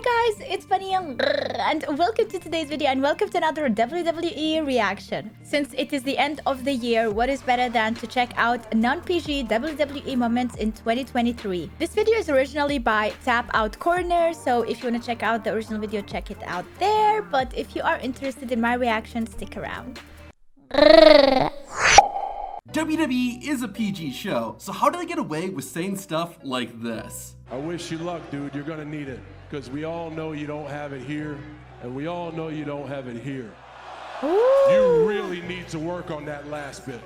Hi guys, it's Bunny Young and welcome to today's video and welcome to another WWE reaction. Since it is the end of the year, what is better than to check out non-PG WWE moments in 2023. This video is originally by Tap Out Corner, so if you want to check out the original video, check it out there. But if you are interested in my reaction, stick around. WWE is a PG show, so how do they get away with saying stuff like this? I wish you luck, dude. You're gonna need it, because we all know you don't have it here, and we all know you don't have it here. Ooh. You really need to work on that last bit.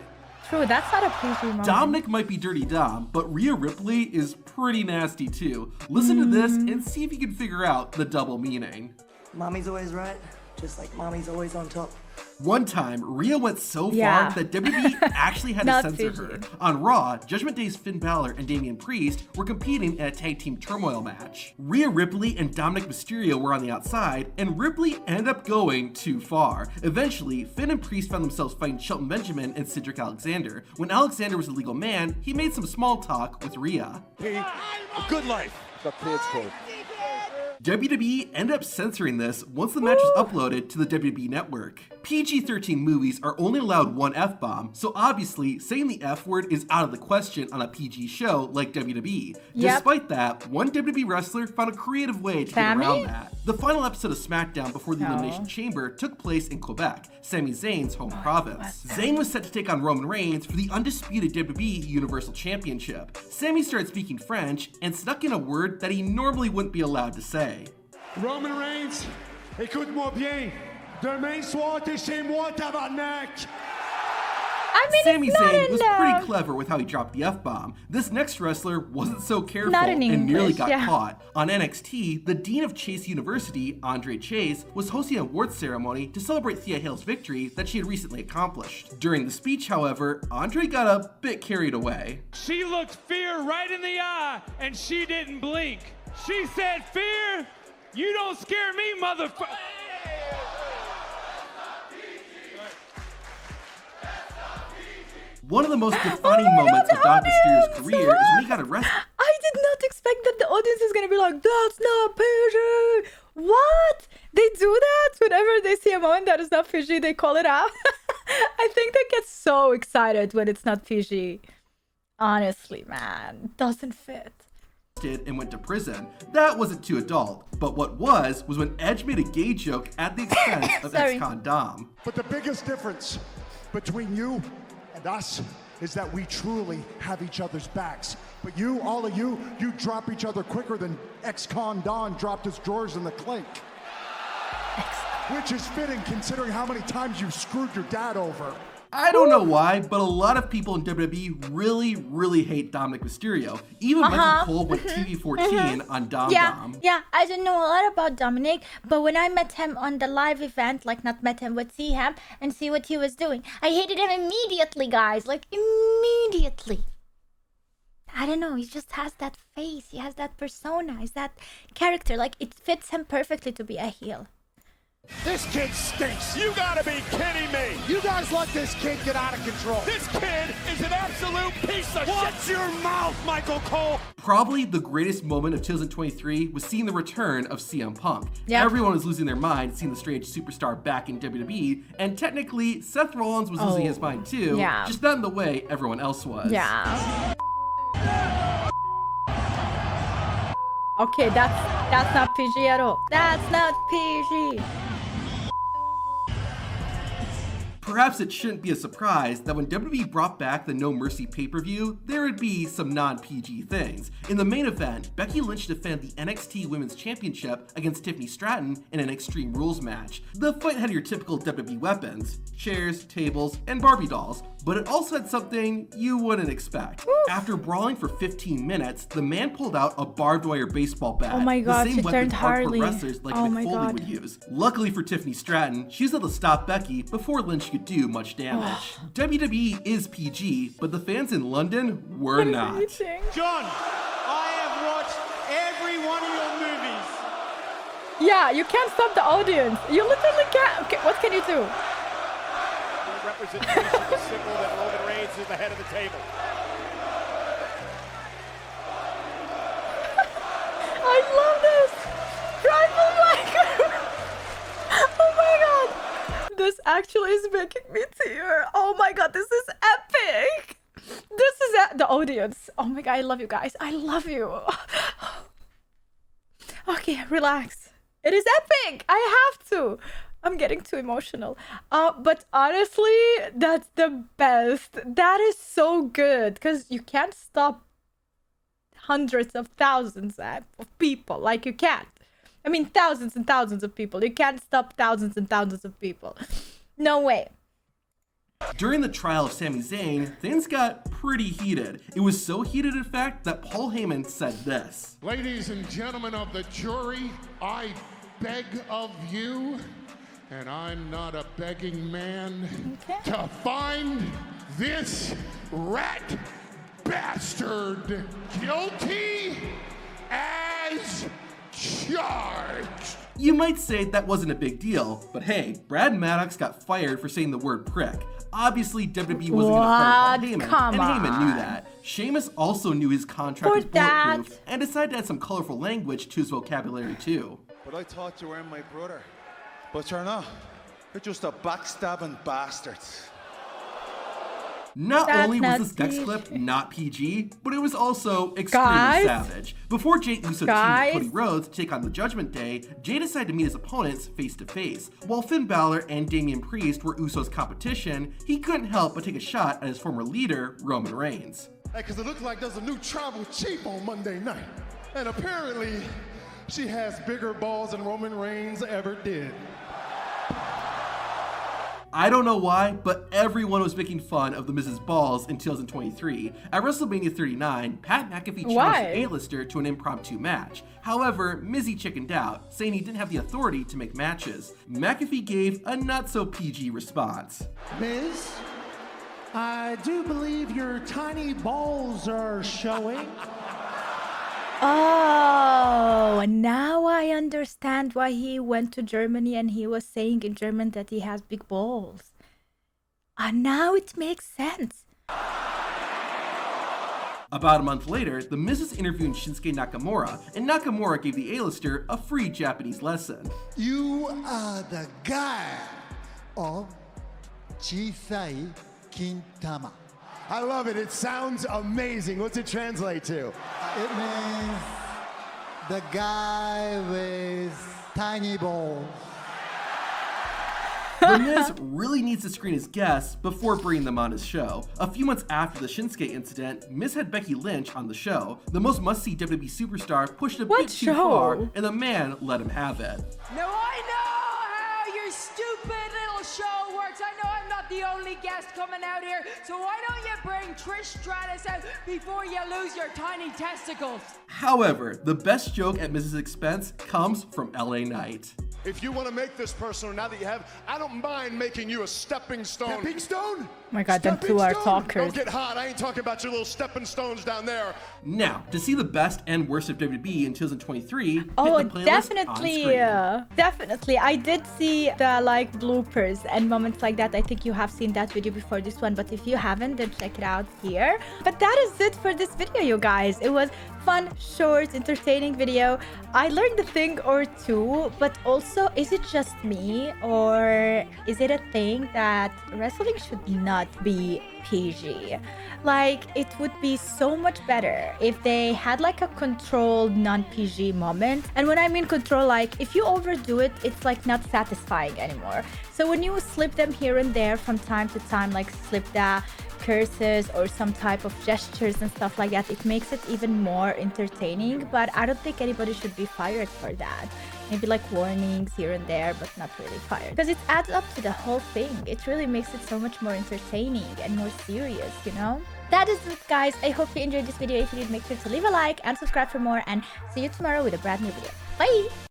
True, that's not a PG moment. Dominic might be Dirty Dom, but Rhea Ripley is pretty nasty too. Listen to this and see if you can figure out the double meaning. Mommy's always right, just like mommy's always on top. One time, Rhea went so Yeah. far that WWE actually had to Not censor PG. her. On Raw, Judgment Day's Finn Balor and Damian Priest were competing in a tag team turmoil match. Rhea Ripley and Dominic Mysterio were on the outside, and Ripley ended up going too far. Eventually, Finn and Priest found themselves fighting Shelton Benjamin and Cedric Alexander. When Alexander was a legal man, he made some small talk with Rhea. Hey, a good life. The kids code. WWE ended up censoring this once the match was uploaded to the WWE network. PG-13 movies are only allowed one F-bomb, so obviously saying the F word is out of the question on a PG show like WWE. Yep. Despite that, one WWE wrestler found a creative way to Sami? get around that. The final episode of SmackDown before the No. Elimination Chamber took place in Quebec, Sami Zayn's home province. Zayn was set to take on Roman Reigns for the undisputed WWE Universal Championship. Sami started speaking French and snuck in a word that he normally wouldn't be allowed to say. Roman Reigns, écoute-moi bien. Demain soir, t'es chez moi, tabarnak. I mean, Sami it's not Zayn in, was pretty clever with how he dropped the F-bomb. This next wrestler wasn't so careful Not in and nearly English, got yeah. caught. On NXT, the dean of Chase University, Andre Chase, was hosting an awards ceremony to celebrate Thea Hale's victory that she had recently accomplished. During the speech, however, Andre got a bit carried away. She looked fear right in the eye, and she didn't blink. She said, "Fear, you don't scare me, motherfucker." One of the most defining my God, moments of the Dominic Mysterio's audience! career is when he got arrested. I did not expect that the audience is gonna be like, that's not PG. What? They do that whenever they see a moment that is not PG, they call it out. I think they get so excited when it's not PG. Honestly, man, doesn't fit. And went to prison. That wasn't too adult, but what was when Edge made a gay joke at the expense of Sorry. ex-con Dom. But the biggest difference between you and us is that we truly have each other's backs. But you, all of you, you drop each other quicker than ex-con Don dropped his drawers in the clink. Which is fitting considering how many times you screwed your dad over. I don't know why, but a lot of people in WWE really hate Dominic Mysterio. Even Michael Cole went TV14 on Dom Dom. Yeah, I don't know a lot about Dominic, but when I met him on the live event, like not met him, but see him and see what he was doing, I hated him immediately, guys, like immediately. I don't know, he just has that face, he has that persona, he's that character, like it fits him perfectly to be a heel. This kid stinks. You gotta be kidding me! You guys let this kid get out of control. This kid is an absolute piece of shit! Watch your mouth, Michael Cole! Probably the greatest moment of 2023 was seeing the return of CM Punk. Yeah. Everyone was losing their mind seeing the strange superstar back in WWE, and technically Seth Rollins was losing his mind too, Yeah. just not in the way everyone else was. Yeah. Okay, that's not PG at all. That's not PG. Perhaps it shouldn't be a surprise that when WWE brought back the No Mercy pay-per-view, there would be some non-PG things. In the main event, Becky Lynch defended the NXT Women's Championship against Tiffany Stratton in an Extreme Rules match. The fight had your typical WWE weapons, chairs, tables, and Barbie dolls, but it also had something you wouldn't expect. After brawling for 15 minutes, the man pulled out a barbed wire baseball bat, Oh my God, the she same weapon turned Harley. hardcore wrestlers like Oh Mick my Foley God. would use. Luckily for Tiffany Stratton, she was able to stop Becky before Lynch could do much damage. WWE is PG, but the fans in London were not. John, I have watched every one of your movies. Yeah, you can't stop the audience. You literally can't. Okay, what can you do? The representation is simple that Roman Reigns is the head of the table. I love this. Prime actually is making me tear. Oh my god, this is epic. This is the audience. Oh my god, I love you guys. I love you. Okay, relax. It is epic. I have to. I'm getting too emotional. But honestly, that's the best. That is so good because you can't stop hundreds of thousands of people. Like, you can't. I mean, thousands and thousands of people. You can't stop thousands and thousands of people. No way. During the trial of Sami Zayn, things got pretty heated. It was so heated, in fact, that Paul Heyman said this. Ladies and gentlemen of the jury, I beg of you, and I'm not a begging man, to find this rat bastard guilty as charged. You might say that wasn't a big deal, but hey, Brad Maddox got fired for saying the word prick. Obviously, WWE wasn't going to fire Paul Heyman, and Heyman knew that. Sheamus also knew his contract was bulletproof and decided to add some colorful language to his vocabulary too. But I thought you were my brother, but you're not. You're just a backstabbing bastard. Not only was this next clip not PG, but it was also extremely savage. Before Jey Uso teamed with Cody Rhodes to take on the Judgment Day, Jey decided to meet his opponents face to face. While Finn Balor and Damian Priest were Uso's competition, he couldn't help but take a shot at his former leader, Roman Reigns. Hey, because it looks like there's a new tribal chief on Monday night. And apparently, she has bigger balls than Roman Reigns ever did. I don't know why, but everyone was making fun of the Miz's balls in 2023. At WrestleMania 39, Pat McAfee challenged the A-lister to an impromptu match. However, Mizzy chickened out, saying he didn't have the authority to make matches. McAfee gave a not-so-PG response. Miz, I do believe your tiny balls are showing. Oh, now I understand why he went to Germany and he was saying in German that he has big balls. Now it makes sense. About a month later, The Miz is interviewing Shinsuke Nakamura, and Nakamura gave the A-lister a free Japanese lesson. You are the guy of Chisai Kintama. I love it. It sounds amazing. What's it translate to? It means the guy with tiny balls. The Miz really needs to screen his guests before bringing them on his show. A few months after the Shinsuke incident, Miz had Becky Lynch on the show. The most must-see WWE superstar pushed a bit too far, and the man let him have it. Now I know how your stupid little show works. I know I'm not the only guest coming out here, so why don't you bring Trish Stratus out before you lose your tiny testicles? However, the best joke at Miz's expense comes from LA Knight. If you want to make this personal now that you have, I don't mind making you a stepping stone. Stepping stone? Oh my god, them two are talkers. Don't get hot. I ain't talking about your little stepping stones down there. Now, to see the best and worst of WWE in 2023, hit the playlist definitely. on screen. Definitely. I did see the bloopers and moments like that. I think you have seen that video before this one, but if you haven't, then check it out here. But that is it for this video, you guys. It was fun, short, entertaining video. I learned a thing or two, but also, is it just me, or is it a thing that wrestling should not be PG? Like, it would be so much better if they had like a controlled non-PG moment. And when I mean control, like, if you overdo it, it's like not satisfying anymore. So when you slip them here and there from time to time, like slip the curses or some type of gestures and stuff like that, it makes it even more entertaining. But I don't think anybody should be fired for that. Maybe like warnings here and there, but not really fired, because it adds up to the whole thing. It really makes it so much more entertaining and more serious, you know? That is it, guys. I hope you enjoyed this video. If you did, make sure to leave a like and subscribe for more, and see you tomorrow with a brand new video. Bye!